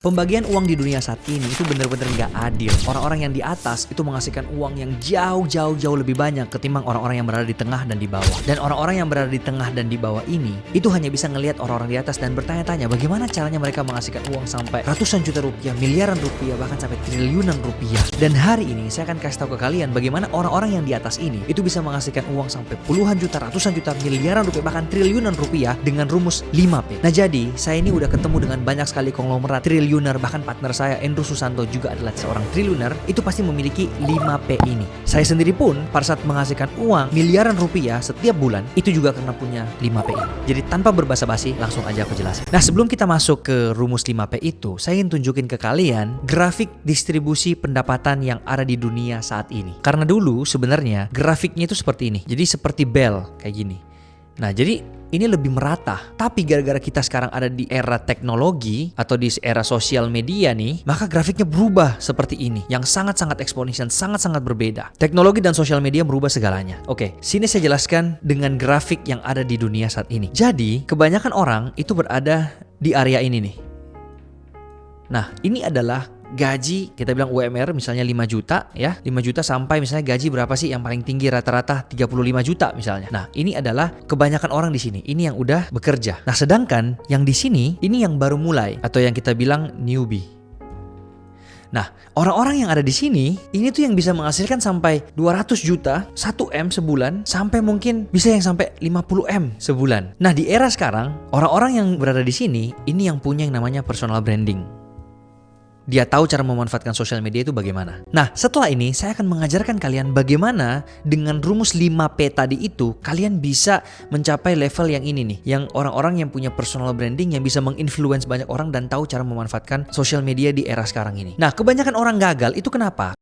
Pembagian uang di dunia saat ini itu benar-benar nggak adil. Orang-orang yang di atas itu menghasilkan uang yang jauh lebih banyak ketimbang orang-orang yang berada di tengah dan di bawah. Dan orang-orang yang berada di tengah dan di bawah ini itu hanya bisa ngelihat orang-orang di atas dan bertanya-tanya bagaimana caranya mereka menghasilkan uang sampai ratusan juta rupiah, miliaran rupiah, bahkan sampai triliunan rupiah. Dan hari ini saya akan kasih tahu ke kalian bagaimana orang-orang yang di atas ini itu bisa menghasilkan uang sampai puluhan juta, ratusan juta, miliaran rupiah, bahkan triliunan rupiah dengan rumus 5P. Nah jadi saya ini udah ketemu dengan banyak sekali konglomerat triliuner, bahkan partner saya Andrew Susanto juga adalah seorang triliuner, itu pasti memiliki 5P ini. Saya sendiri pun pada saat menghasilkan uang miliaran rupiah setiap bulan itu juga karena punya 5P ini. Jadi tanpa berbasa-basi langsung aja aku jelasin. Nah sebelum kita masuk ke rumus 5P itu, saya ingin tunjukin ke kalian grafik distribusi pendapatan yang ada di dunia saat ini. Karena dulu sebenarnya grafiknya itu seperti ini. Jadi seperti bell kayak gini. Nah jadi ini lebih merata, tapi gara-gara kita sekarang ada di era teknologi atau di era sosial media nih, maka grafiknya berubah seperti ini, yang sangat-sangat eksponensial, sangat-sangat berbeda. Teknologi dan sosial media merubah segalanya. Oke, sini saya jelaskan dengan grafik yang ada di dunia saat ini. Jadi, kebanyakan orang itu berada di area ini nih. Nah, ini adalah gaji, kita bilang UMR misalnya 5 juta ya, 5 juta sampai misalnya gaji berapa sih yang paling tinggi rata-rata 35 juta misalnya. Nah, ini adalah kebanyakan orang di sini. Ini yang udah bekerja. Nah, sedangkan yang di sini ini yang baru mulai atau yang kita bilang newbie. Nah, orang-orang yang ada di sini ini tuh yang bisa menghasilkan sampai 200 juta, 1M sebulan, sampai mungkin bisa yang sampai 50M sebulan. Nah, di era sekarang, orang-orang yang berada di sini ini yang punya yang namanya personal branding. Dia tahu cara memanfaatkan sosial media itu bagaimana. Nah, setelah ini saya akan mengajarkan kalian bagaimana dengan rumus 5P tadi itu kalian bisa mencapai level yang ini nih. Yang orang-orang yang punya personal branding yang bisa menginfluence banyak orang dan tahu cara memanfaatkan sosial media di era sekarang ini. Nah, kebanyakan orang gagal itu kenapa?